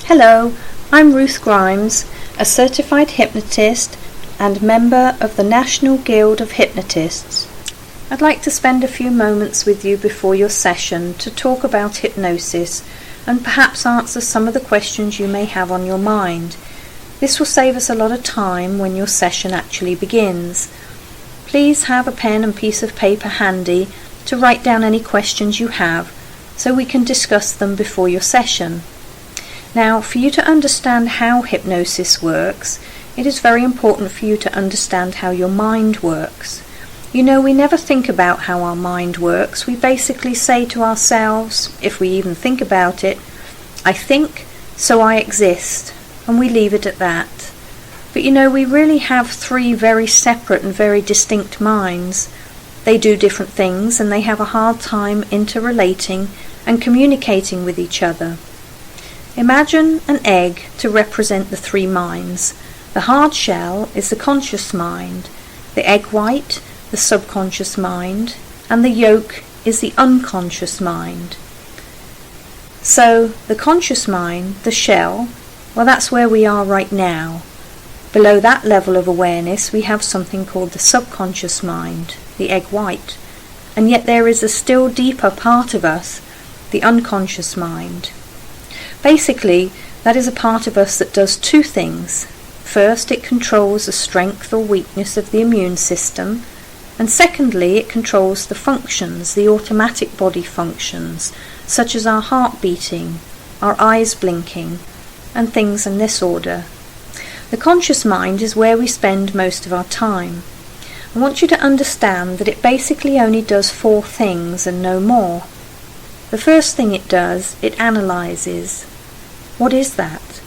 Hello, I'm Ruth Grimes, a certified hypnotist and member of the National Guild of Hypnotists. I'd like to spend a few moments with you before your session to talk about hypnosis and perhaps answer some of the questions you may have on your mind. This will save us a lot of time when your session actually begins. Please have a pen and piece of paper handy to write down any questions you have so we can discuss them before your session. Now, for you to understand how hypnosis works, it is very important for you to understand how your mind works. You know, we never think about how our mind works. We basically say to ourselves, if we even think about it, I think, so I exist, and we leave it at that. But you know, we really have three very separate and very distinct minds. They do different things and they have a hard time interrelating and communicating with each other. Imagine an egg to represent the three minds. The hard shell is the conscious mind, the egg white, the subconscious mind, and the yolk is the unconscious mind. So, the conscious mind, the shell, well, that's where we are right now. Below that level of awareness, we have something called the subconscious mind, the egg white, and yet there is a still deeper part of us, the unconscious mind. Basically, that is a part of us that does two things. First, it controls the strength or weakness of the immune system, and secondly, it controls the functions, the automatic body functions, such as our heart beating, our eyes blinking, and things in this order. The conscious mind is where we spend most of our time. I want you to understand that it basically only does four things and no more. The first thing it does, it analyzes. What is that?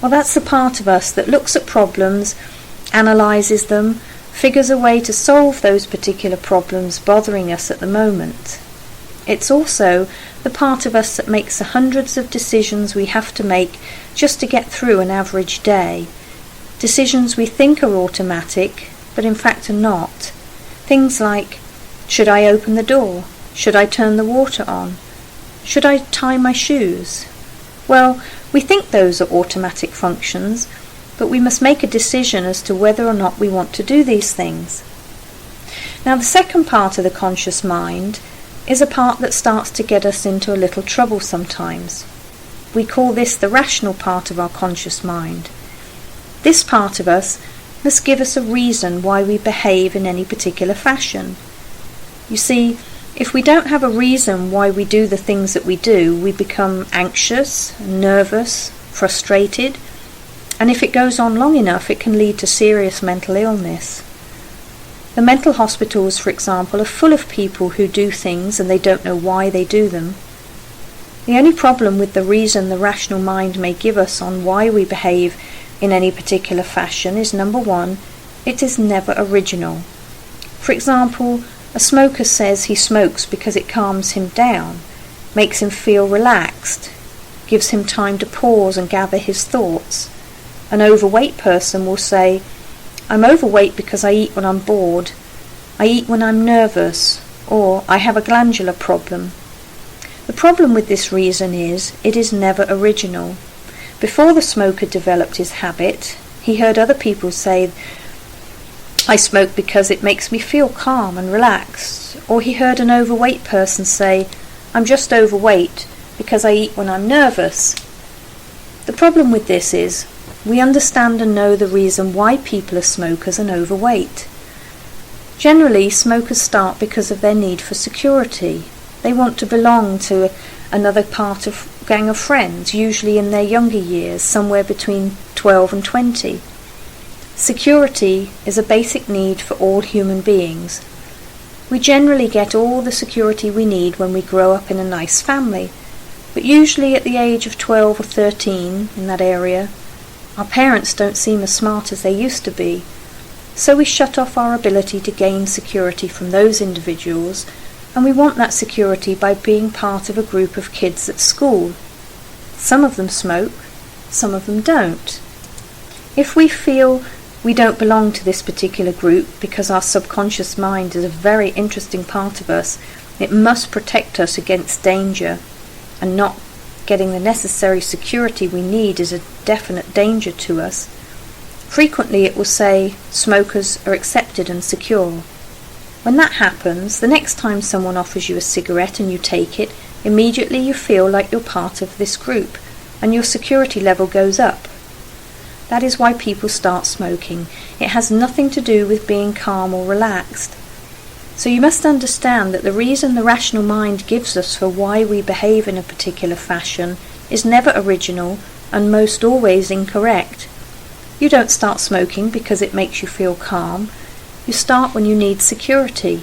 Well, that's the part of us that looks at problems, analyzes them, figures a way to solve those particular problems bothering us at the moment. It's also the part of us that makes the hundreds of decisions we have to make just to get through an average day. Decisions we think are automatic, but in fact are not. Things like, should I open the door? Should I turn the water on? Should I tie my shoes? Well, we think those are automatic functions, but we must make a decision as to whether or not we want to do these things. Now, the second part of the conscious mind is a part that starts to get us into a little trouble sometimes. We call this the rational part of our conscious mind. This part of us must give us a reason why we behave in any particular fashion. You see, if we don't have a reason why we do the things that we do, we become anxious, nervous, frustrated, and if it goes on long enough, it can lead to serious mental illness. The mental hospitals, for example, are full of people who do things and they don't know why they do them. The only problem with the reason the rational mind may give us on why we behave in any particular fashion is, number one, it is never original. For example, a smoker says he smokes because it calms him down, makes him feel relaxed, gives him time to pause and gather his thoughts. An overweight person will say, I'm overweight because I eat when I'm bored, I eat when I'm nervous, or I have a glandular problem. The problem with this reason is it is never original. Before the smoker developed his habit, he heard other people say, I smoke because it makes me feel calm and relaxed. Or he heard an overweight person say, I'm just overweight because I eat when I'm nervous. The problem with this is we understand and know the reason why people are smokers and overweight. Generally, smokers start because of their need for security. They want to belong to another part of gang of friends, usually in their younger years, somewhere between 12 and 20. Security is a basic need for all human beings. We generally get all the security we need when we grow up in a nice family, but usually at the age of 12 or 13, in that area, our parents don't seem as smart as they used to be, so we shut off our ability to gain security from those individuals, and we want that security by being part of a group of kids at school. Some of them smoke, some of them don't. If we feel we don't belong to this particular group because our subconscious mind is a very interesting part of us, it must protect us against danger and not getting the necessary security we need is a definite danger to us, frequently it will say smokers are accepted and secure. When that happens, the next time someone offers you a cigarette and you take it, immediately you feel like you're part of this group and your security level goes up. That is why people start smoking. It has nothing to do with being calm or relaxed. So you must understand that the reason the rational mind gives us for why we behave in a particular fashion is never original and most always incorrect. You don't start smoking because it makes you feel calm. You start when you need security.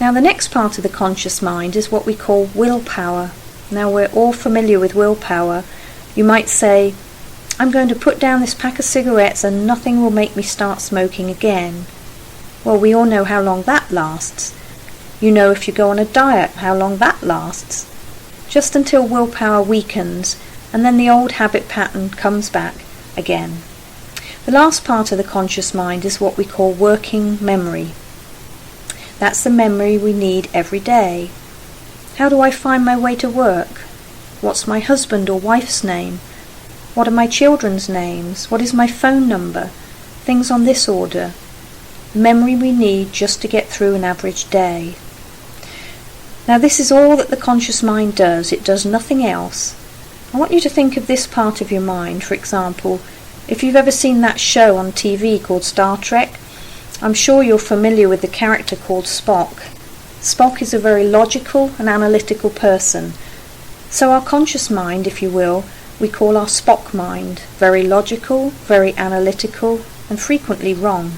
Now the next part of the conscious mind is what we call willpower. Now we're all familiar with willpower. You might say, I'm going to put down this pack of cigarettes and nothing will make me start smoking again. Well, we all know how long that lasts. You know if you go on a diet how long that lasts. Just until willpower weakens and then the old habit pattern comes back again. The last part of the conscious mind is what we call working memory. That's the memory we need every day. How do I find my way to work? What's my husband or wife's name? What are my children's names? What is my phone number? Things on this order. Memory we need just to get through an average day. Now this is all that the conscious mind does. It does nothing else. I want you to think of this part of your mind. For example, if you've ever seen that show on TV called Star Trek, I'm sure you're familiar with the character called Spock. Spock is a very logical and analytical person. So our conscious mind, if you will, we call our Spock mind. Very logical, very analytical, and frequently wrong.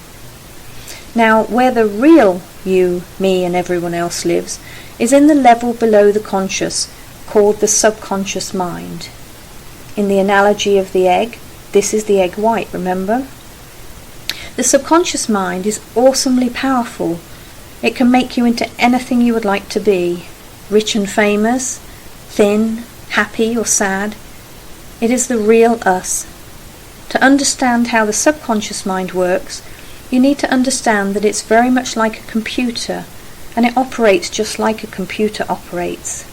Now, where the real you, me, and everyone else lives is in the level below the conscious, called the subconscious mind. In the analogy of the egg, this is the egg white, remember? The subconscious mind is awesomely powerful. It can make you into anything you would like to be, rich and famous, thin, happy or sad. It is the real us. To understand how the subconscious mind works, you need to understand that it's very much like a computer, and it operates just like a computer operates.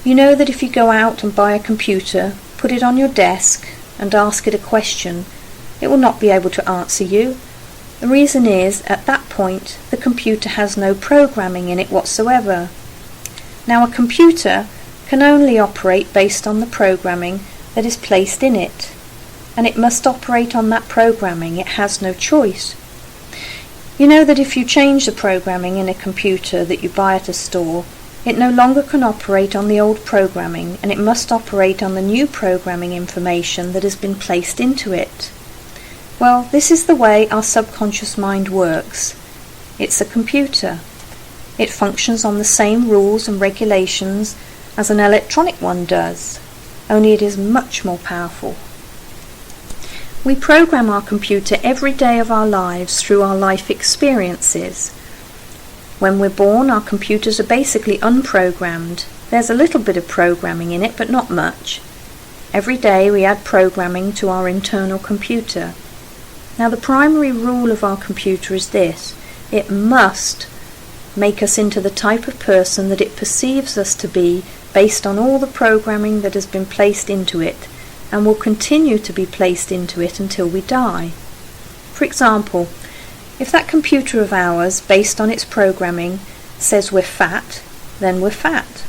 You know that if you go out and buy a computer, put it on your desk, and ask it a question, it will not be able to answer you. The reason is, at that point, the computer has no programming in it whatsoever. Now, a computer can only operate based on the programming that is placed in it, and it must operate on that programming. It has no choice. You know that if you change the programming in a computer that you buy at a store, it no longer can operate on the old programming, and it must operate on the new programming information that has been placed into it. Well, this is the way our subconscious mind works. It's a computer. It functions on the same rules and regulations as an electronic one does, only it is much more powerful. We program our computer every day of our lives through our life experiences. When we're born, our computers are basically unprogrammed. There's a little bit of programming in it, but not much. Every day we add programming to our internal computer. Now the primary rule of our computer is this: it must make us into the type of person that it perceives us to be based on all the programming that has been placed into it, and will continue to be placed into it until we die. For example, if that computer of ours, based on its programming, says we're fat, then we're fat.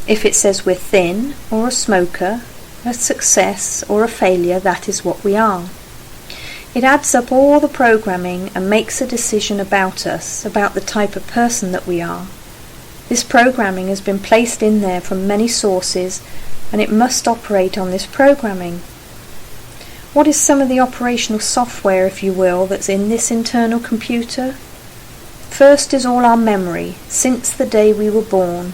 If it says we're thin, or a smoker, a success, or a failure, that is what we are. It adds up all the programming and makes a decision about us, about the type of person that we are. This programming has been placed in there from many sources, and it must operate on this programming. What is some of the operational software, if you will, that's in this internal computer? First is all our memory, since the day we were born.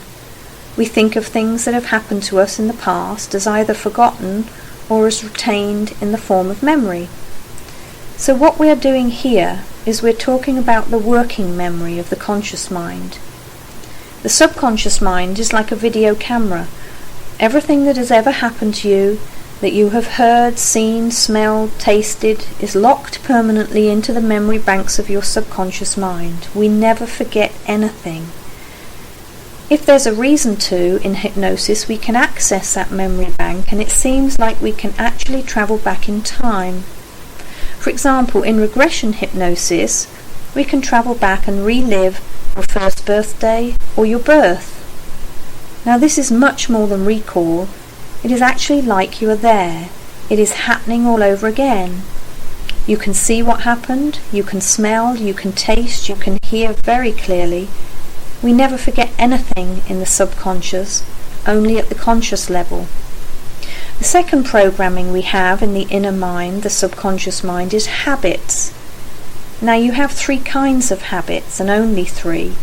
We think of things that have happened to us in the past as either forgotten or as retained in the form of memory. So what we are doing here is we're talking about the working memory of the conscious mind. The subconscious mind is like a video camera. Everything that has ever happened to you, that you have heard, seen, smelled, tasted, is locked permanently into the memory banks of your subconscious mind. We never forget anything. If there's a reason to, in hypnosis, we can access that memory bank, and it seems like we can actually travel back in time. For example, in regression hypnosis, we can travel back and relive your first birthday or your birth. Now this is much more than recall. It is actually like you are there. It is happening all over again. You can see what happened, you can smell, you can taste, you can hear very clearly. We never forget anything in the subconscious, only at the conscious level. The second programming we have in the inner mind, the subconscious mind, is habits. Now you have 3 kinds of habits, and only 3.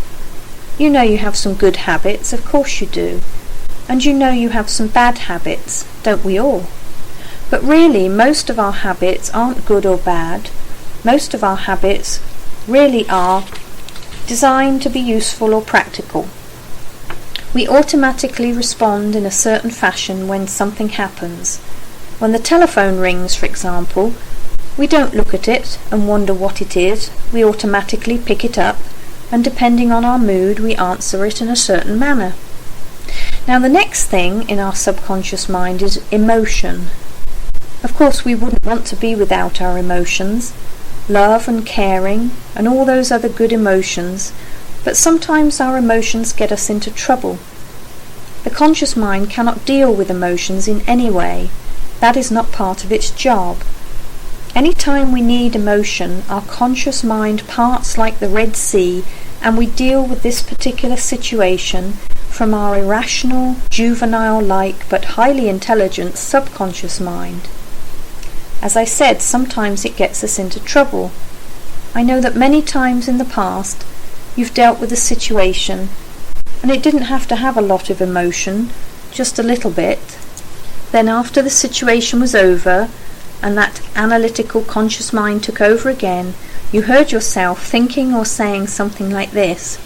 You know you have some good habits, of course you do. And you know you have some bad habits, don't we all? But really, most of our habits aren't good or bad. Most of our habits really are designed to be useful or practical. We automatically respond in a certain fashion when something happens. When the telephone rings, for example, we don't look at it and wonder what it is. We automatically pick it up, and depending on our mood, we answer it in a certain manner. Now the next thing in our subconscious mind is emotion. Of course, we wouldn't want to be without our emotions, love and caring and all those other good emotions, but sometimes our emotions get us into trouble. The conscious mind cannot deal with emotions in any way. That is not part of its job. Any time we need emotion, our conscious mind parts like the Red Sea, and we deal with this particular situation from our irrational, juvenile-like but highly intelligent subconscious mind. As I said, sometimes it gets us into trouble. I know that many times in the past you've dealt with a situation and it didn't have to have a lot of emotion, just a little bit. Then after the situation was over and that analytical conscious mind took over again, you heard yourself thinking or saying something like this: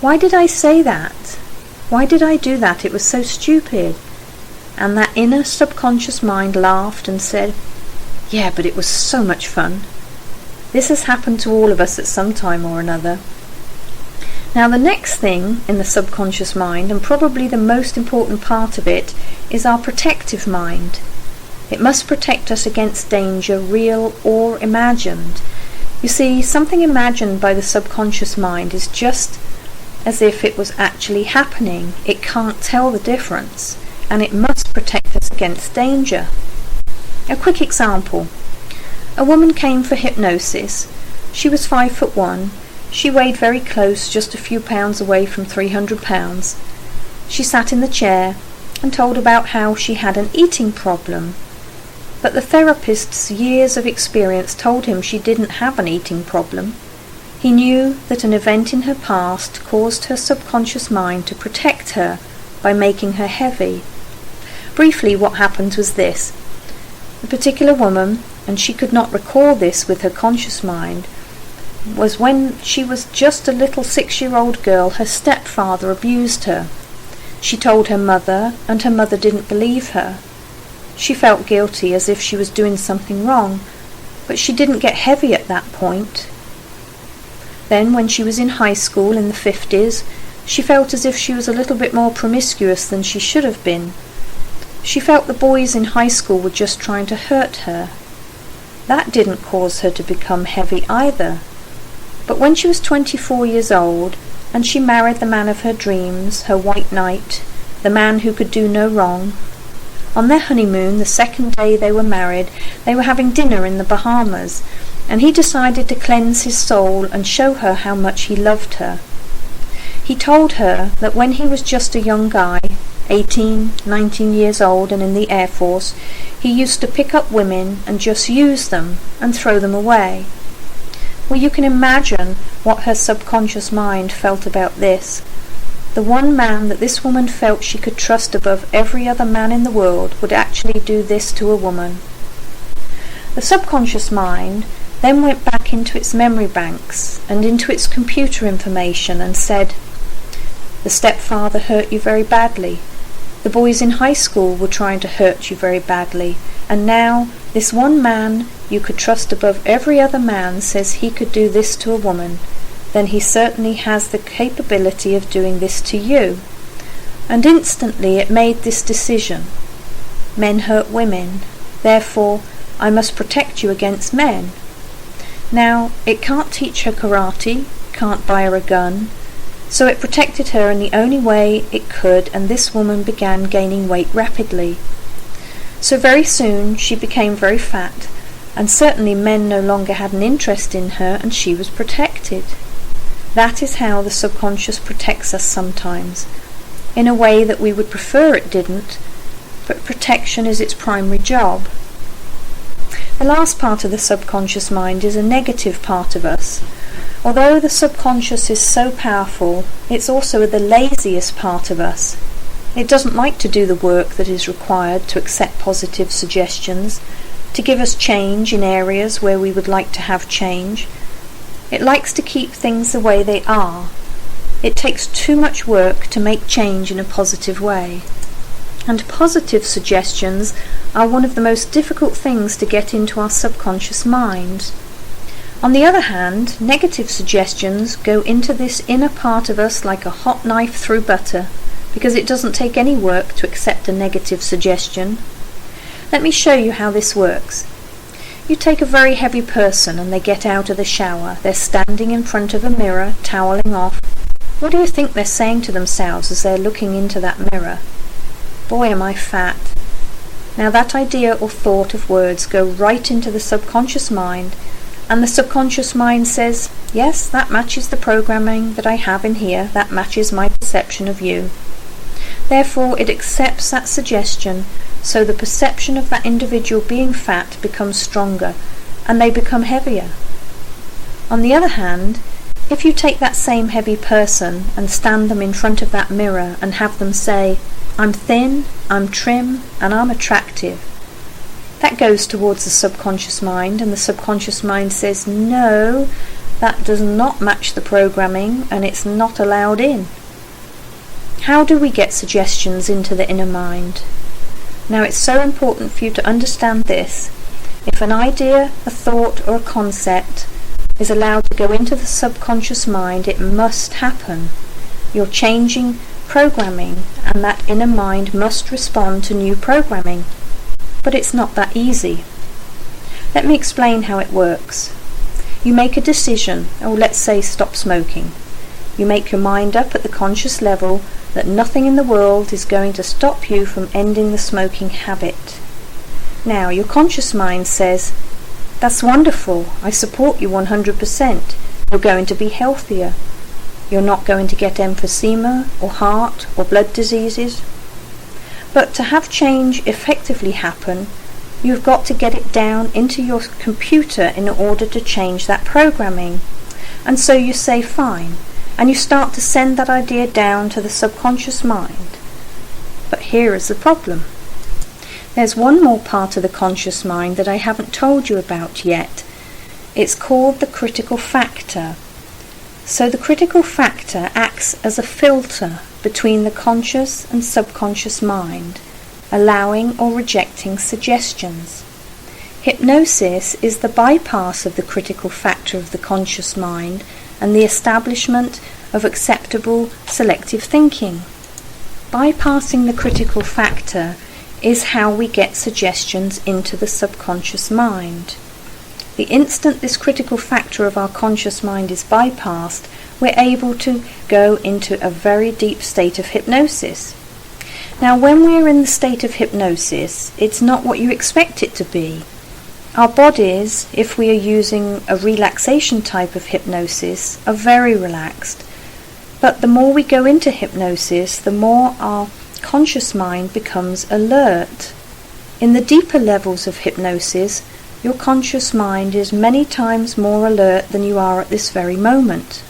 "Why did I say that? Why did I do that? It was so stupid." And that inner subconscious mind laughed and said, "Yeah, but it was so much fun." This has happened to all of us at some time or another. Now the next thing in the subconscious mind, and probably the most important part of it, is our protective mind. It must protect us against danger, real or imagined. You see, something imagined by the subconscious mind is just as if it was actually happening. It can't tell the difference, and it must protect us against danger. A quick example. A woman came for hypnosis. She was 5'1". She weighed very close, just a few pounds away from 300 pounds. She sat in the chair and told about how she had an eating problem. But the therapist's years of experience told him she didn't have an eating problem. He knew that an event in her past caused her subconscious mind to protect her by making her heavy. Briefly, what happened was this. The particular woman, and she could not recall this with her conscious mind, was when she was just a little 6-year-old girl, her stepfather abused her. She told her mother, and her mother didn't believe her. She felt guilty, as if she was doing something wrong, but she didn't get heavy at that point. Then, when she was in high school in the 50s, she felt as if she was a little bit more promiscuous than she should have been. She felt the boys in high school were just trying to hurt her. That didn't cause her to become heavy either. But when she was 24 years old, and she married the man of her dreams, her white knight, the man who could do no wrong, on their honeymoon, the second day they were married, they were having dinner in the Bahamas, and he decided to cleanse his soul and show her how much he loved her. He told her that when he was just a young guy, 18, 19 years old and in the Air Force, he used to pick up women and just use them and throw them away. Well, you can imagine what her subconscious mind felt about this. The one man that this woman felt she could trust above every other man in the world would actually do this to a woman. The subconscious mind then went back into its memory banks and into its computer information and said, "The stepfather hurt you very badly. The boys in high school were trying to hurt you very badly, and now this one man you could trust above every other man says he could do this to a woman. then he certainly has the capability of doing this to you. And instantly it made this decision. Men hurt women, therefore I must protect you against men. Now, it can't teach her karate, can't buy her a gun, so it protected her in the only way it could, and this woman began gaining weight rapidly. So very soon she became very fat, and certainly men no longer had an interest in her, and she was protected. That is how the subconscious protects us sometimes, in a way that we would prefer it didn't, but protection is its primary job. The last part of the subconscious mind is a negative part of us. Although the subconscious is so powerful, it's also the laziest part of us. It doesn't like to do the work that is required to accept positive suggestions, to give us change in areas where we would like to have change. It likes to keep things the way they are. It takes too much work to make change in a positive way. And positive suggestions are one of the most difficult things to get into our subconscious mind. On the other hand, negative suggestions go into this inner part of us like a hot knife through butter, because it doesn't take any work to accept a negative suggestion. Let me show you how this works. You take a very heavy person and they get out of the shower. They're standing in front of a mirror, toweling off. What do you think they're saying to themselves as they're looking into that mirror? Boy, am I fat. Now that idea or thought of words go right into the subconscious mind, and the subconscious mind says, yes, that matches the programming that I have in here, that matches my perception of you. Therefore it accepts that suggestion, so the perception of that individual being fat becomes stronger, and they become heavier. On the other hand, if you take that same heavy person and stand them in front of that mirror and have them say, I'm thin, I'm trim, and I'm attractive, that goes towards the subconscious mind, and the subconscious mind says, no, that does not match the programming, and it's not allowed in. How do we get suggestions into the inner mind? Now it's so important for you to understand this. If an idea, a thought, or a concept is allowed to go into the subconscious mind, it must happen. You're changing programming, and that inner mind must respond to new programming. But it's not that easy. Let me explain how it works. You make a decision, or let's say stop smoking. You make your mind up at the conscious level that nothing in the world is going to stop you from ending the smoking habit. Now your conscious mind says, that's wonderful, I support you 100%. You're going to be healthier. You're not going to get emphysema or heart or blood diseases. But to have change effectively happen, you've got to get it down into your computer in order to change that programming. And so you say fine, and you start to send that idea down to the subconscious mind. But here is the problem. There's one more part of the conscious mind that I haven't told you about yet. It's called the critical factor. So the critical factor acts as a filter between the conscious and subconscious mind, allowing or rejecting suggestions. Hypnosis is the bypass of the critical factor of the conscious mind and the establishment of acceptable selective thinking. Bypassing the critical factor is how we get suggestions into the subconscious mind. The instant this critical factor of our conscious mind is bypassed, we're able to go into a very deep state of hypnosis. Now, when we're in the state of hypnosis, it's not what you expect it to be. Our bodies, if we are using a relaxation type of hypnosis, are very relaxed. But the more we go into hypnosis, the more our conscious mind becomes alert. In the deeper levels of hypnosis, your conscious mind is many times more alert than you are at this very moment.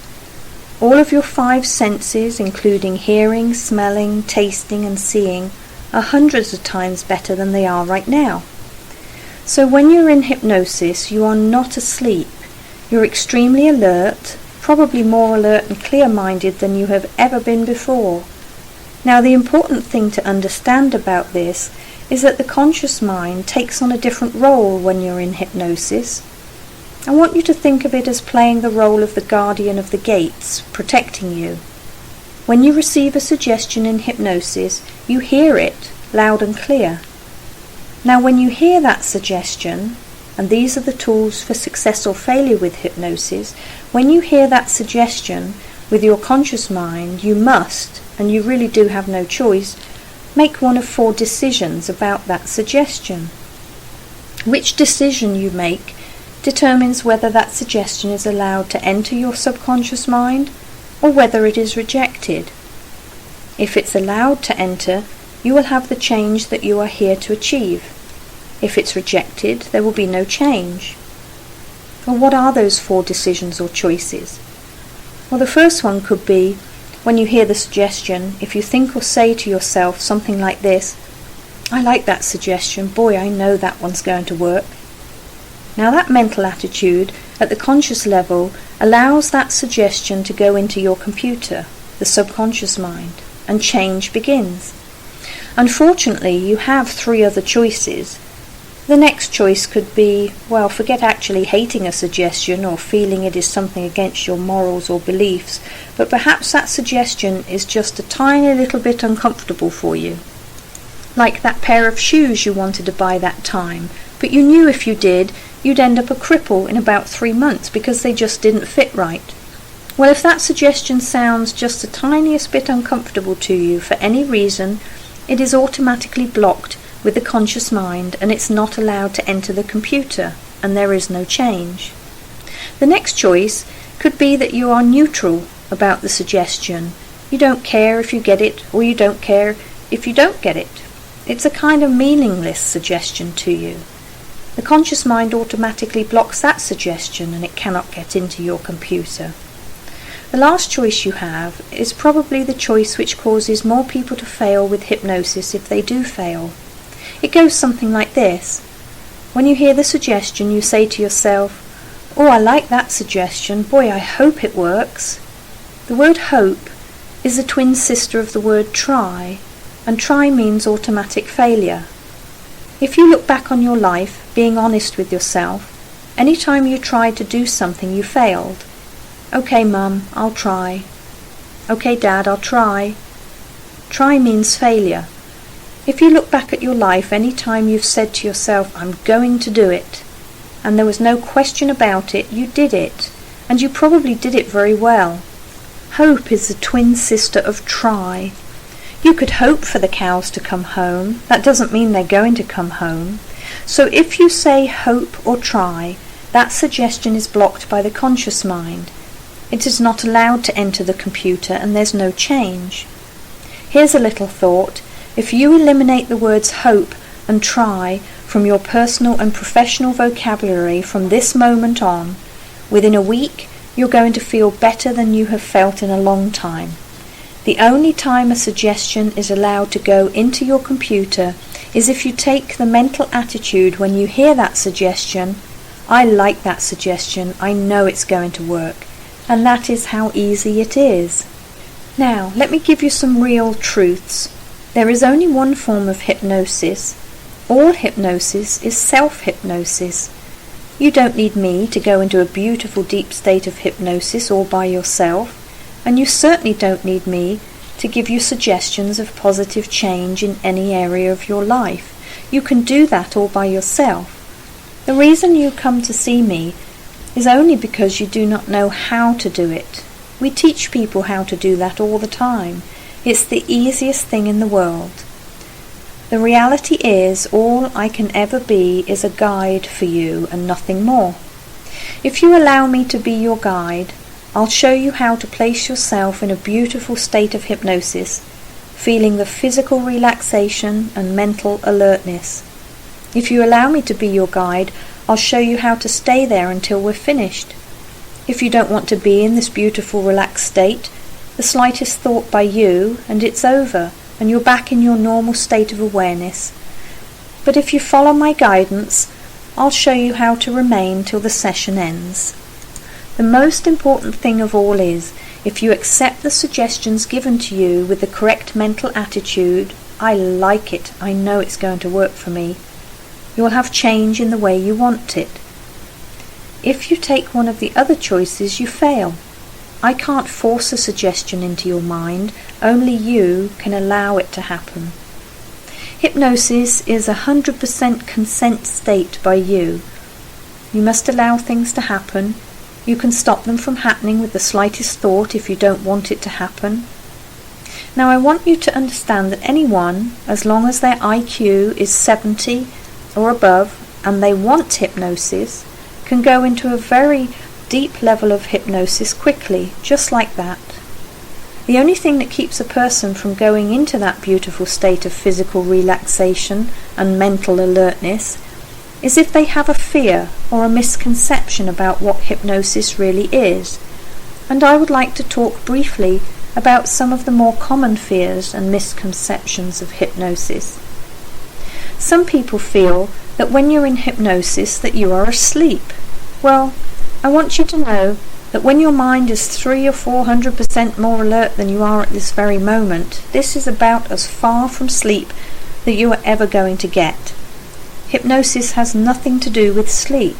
All of your 5 senses, including hearing, smelling, tasting and seeing, are hundreds of times better than they are right now. So when you're in hypnosis, you are not asleep. You're extremely alert, probably more alert and clear-minded than you have ever been before. Now, the important thing to understand about this is that the conscious mind takes on a different role when you're in hypnosis. I want you to think of it as playing the role of the guardian of the gates, protecting you. When you receive a suggestion in hypnosis, you hear it loud and clear. Now when you hear that suggestion, and these are the tools for success or failure with hypnosis, when you hear that suggestion with your conscious mind, you must, and you really do have no choice, make one of 4 decisions about that suggestion. Which decision you make determines whether that suggestion is allowed to enter your subconscious mind or whether it is rejected. If it's allowed to enter, you will have the change that you are here to achieve. If it's rejected, there will be no change. Well, what are those 4 decisions or choices? Well, the first one could be, when you hear the suggestion, if you think or say to yourself something like this: I like that suggestion, boy, I know that one's going to work. Now that mental attitude at the conscious level allows that suggestion to go into your computer, the subconscious mind, and change begins. Unfortunately, you have 3 other choices. The next choice could be, well, forget actually hating a suggestion or feeling it is something against your morals or beliefs, but perhaps that suggestion is just a tiny little bit uncomfortable for you. Like that pair of shoes you wanted to buy that time, but you knew if you did, you'd end up a cripple in about 3 months because they just didn't fit right. Well, if that suggestion sounds just the tiniest bit uncomfortable to you for any reason, it is automatically blocked with the conscious mind and it's not allowed to enter the computer, and there is no change. The next choice could be that you are neutral about the suggestion. You don't care if you get it or you don't care if you don't get it. It's a kind of meaningless suggestion to you. The conscious mind automatically blocks that suggestion and it cannot get into your computer. The last choice you have is probably the choice which causes more people to fail with hypnosis if they do fail. It goes something like this. When you hear the suggestion, you say to yourself, oh, I like that suggestion, boy, I hope it works. The word hope is the twin sister of the word try, and try means automatic failure. If you look back on your life, being honest with yourself, any time you tried to do something you failed. Okay, Mum, I'll try. Okay, Dad, I'll try. Try means failure. If you look back at your life, any time you've said to yourself, I'm going to do it, and there was no question about it, you did it, and you probably did it very well. Hope is the twin sister of try. You could hope for the cows to come home. That doesn't mean they're going to come home. So if you say hope or try, that suggestion is blocked by the conscious mind. It is not allowed to enter the computer and there's no change. Here's a little thought. If you eliminate the words hope and try from your personal and professional vocabulary from this moment on, within a week you're going to feel better than you have felt in a long time. The only time a suggestion is allowed to go into your computer is if you take the mental attitude when you hear that suggestion, I like that suggestion, I know it's going to work, and that is how easy it is. Now, let me give you some real truths. There is only one form of hypnosis. All hypnosis is self-hypnosis. You don't need me to go into a beautiful deep state of hypnosis all by yourself, and you certainly don't need me to give you suggestions of positive change in any area of your life. You can do that all by yourself. The reason you come to see me is only because you do not know how to do it. We teach people how to do that all the time. It's the easiest thing in the world. The reality is, all I can ever be is a guide for you and nothing more. If you allow me to be your guide, I'll show you how to place yourself in a beautiful state of hypnosis, feeling the physical relaxation and mental alertness. If you allow me to be your guide, I'll show you how to stay there until we're finished. If you don't want to be in this beautiful relaxed state, the slightest thought by you and it's over, and you're back in your normal state of awareness. But if you follow my guidance, I'll show you how to remain till the session ends. The most important thing of all is, if you accept the suggestions given to you with the correct mental attitude, I like it, I know it's going to work for me, you'll have change in the way you want it. If you take one of the other choices, you fail. I can't force a suggestion into your mind, only you can allow it to happen. Hypnosis is 100% consent state by you. You must allow things to happen. You can stop them from happening with the slightest thought if you don't want it to happen. Now I want you to understand that anyone, as long as their IQ is 70 or above and they want hypnosis, can go into a very deep level of hypnosis quickly, just like that. The only thing that keeps a person from going into that beautiful state of physical relaxation and mental alertness is if they have a fear or a misconception about what hypnosis really is. And I would like to talk briefly about some of the more common fears and misconceptions of hypnosis. Some people feel that when you're in hypnosis that you are asleep. Well, I want you to know that when your mind is 300 or 400% more alert than you are at this very moment, this is about as far from sleep that you are ever going to get. Hypnosis has nothing to do with sleep.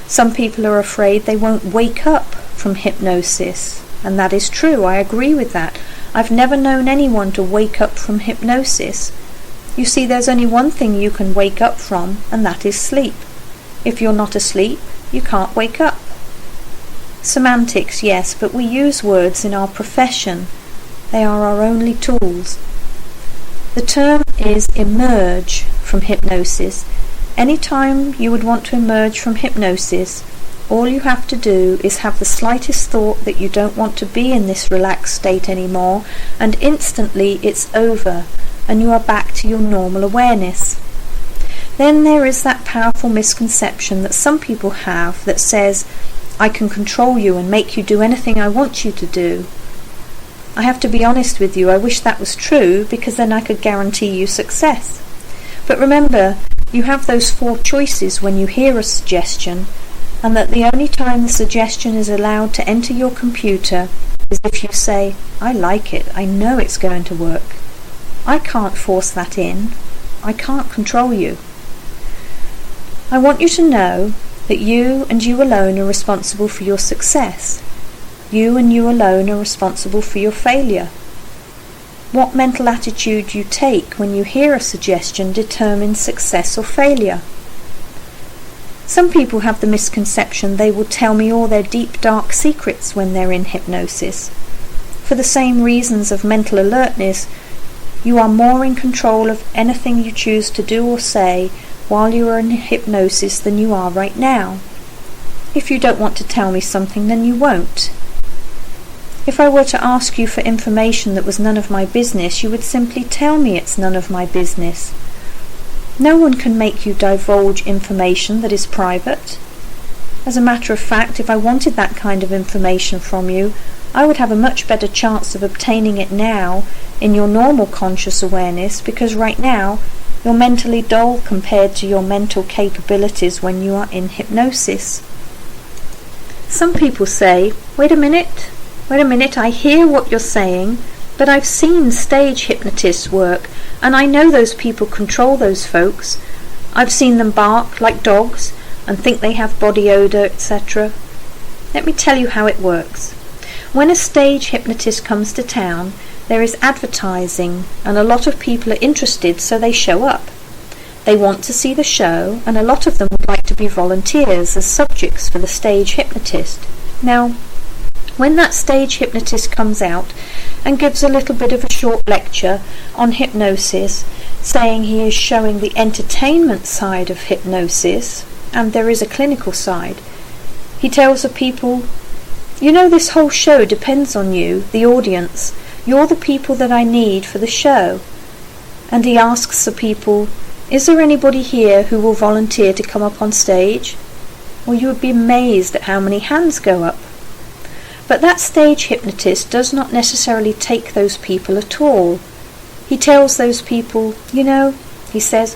Some people are afraid they won't wake up from hypnosis, and that is true. I agree with that. I've never known anyone to wake up from hypnosis. You see, there's only one thing you can wake up from, and that is sleep. If you're not asleep, you can't wake up. Semantics, yes, but we use words in our profession. They are our only tools. The term is emerge from hypnosis. Anytime you would want to emerge from hypnosis, all you have to do is have the slightest thought that you don't want to be in this relaxed state anymore, and instantly it's over and you are back to your normal awareness. Then there is that powerful misconception that some people have that says, I can control you and make you do anything I want you to do. I have to be honest with you, I wish that was true, because then I could guarantee you success. But remember, you have those 4 choices when you hear a suggestion, and that the only time the suggestion is allowed to enter your computer is if you say, I like it, I know it's going to work. I can't force that in. I can't control you. I want you to know that you and you alone are responsible for your success. You and you alone are responsible for your failure. What mental attitude you take when you hear a suggestion determines success or failure. Some people have the misconception they will tell me all their deep dark secrets when they're in hypnosis. For the same reasons of mental alertness, you are more in control of anything you choose to do or say while you are in hypnosis than you are right now. If you don't want to tell me something, then you won't. If I were to ask you for information that was none of my business, you would simply tell me it's none of my business. No one can make you divulge information that is private. As a matter of fact, if I wanted that kind of information from you, I would have a much better chance of obtaining it now in your normal conscious awareness, because right now you're mentally dull compared to your mental capabilities when you are in hypnosis. Some people say, wait a minute, I hear what you're saying, but I've seen stage hypnotists work, and I know those people control those folks. I've seen them bark like dogs and think they have body odour, etc. Let me tell you how it works. When a stage hypnotist comes to town, there is advertising, and a lot of people are interested, so they show up. They want to see the show, and a lot of them would like to be volunteers as subjects for the stage hypnotist. Now, when that stage hypnotist comes out and gives a little bit of a short lecture on hypnosis, saying he is showing the entertainment side of hypnosis, and there is a clinical side, he tells the people, you know, this whole show depends on you, the audience. You're the people that I need for the show. And he asks the people, is there anybody here who will volunteer to come up on stage? Well, you would be amazed at how many hands go up. But that stage hypnotist does not necessarily take those people at all. He tells those people, you know, he says,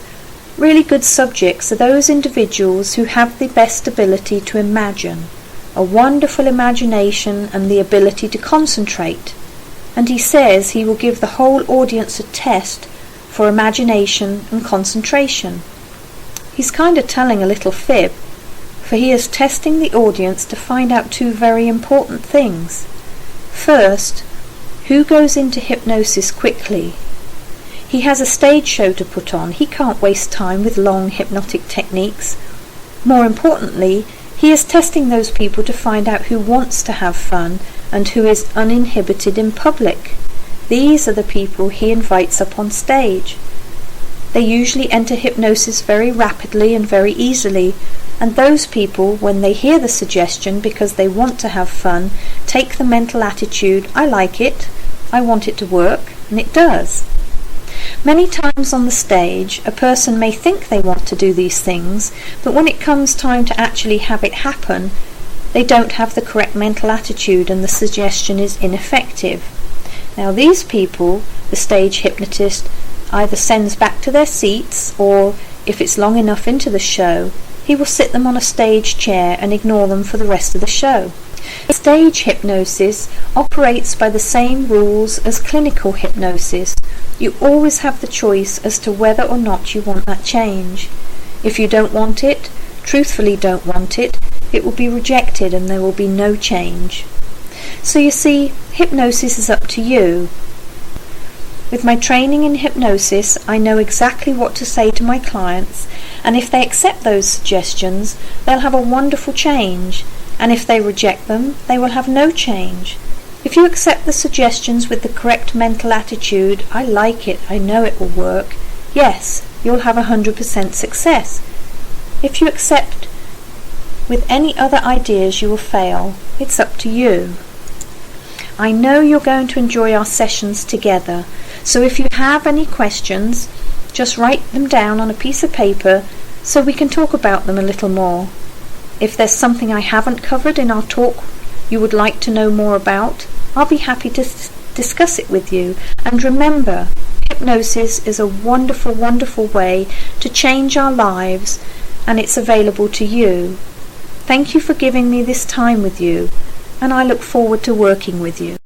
really good subjects are those individuals who have the best ability to imagine, a wonderful imagination and the ability to concentrate. And he says he will give the whole audience a test for imagination and concentration. He's kind of telling a little fib. for he is testing the audience to find out two very important things. First, who goes into hypnosis quickly? He has a stage show to put on. He can't waste time with long hypnotic techniques. More importantly, he is testing those people to find out who wants to have fun and who is uninhibited in public. These are the people he invites up on stage. They usually enter hypnosis very rapidly and very easily, and those people, when they hear the suggestion because they want to have fun, take the mental attitude, I like it, I want it to work, and it does. Many times on the stage, a person may think they want to do these things, but when it comes time to actually have it happen, they don't have the correct mental attitude and the suggestion is ineffective. Now these people, the stage hypnotist either sends back to their seats, or if it's long enough into the show, he will sit them on a stage chair and ignore them for the rest of the show. Stage hypnosis operates by the same rules as clinical hypnosis. You always have the choice as to whether or not you want that change. If you don't want it, truthfully don't want it, it will be rejected and there will be no change. So you see, hypnosis is up to you. With my training in hypnosis, I know exactly what to say to my clients, and if they accept those suggestions, they'll have a wonderful change, and if they reject them, they will have no change. If you accept the suggestions with the correct mental attitude, I like it, I know it will work, yes, you'll have 100% success. If you accept with any other ideas, you will fail. It's up to you. I know you're going to enjoy our sessions together, so if you have any questions, just write them down on a piece of paper so we can talk about them a little more. If there's something I haven't covered in our talk you would like to know more about, I'll be happy to discuss it with you. And remember, hypnosis is a wonderful, wonderful way to change our lives, and it's available to you. Thank you for giving me this time with you, and I look forward to working with you.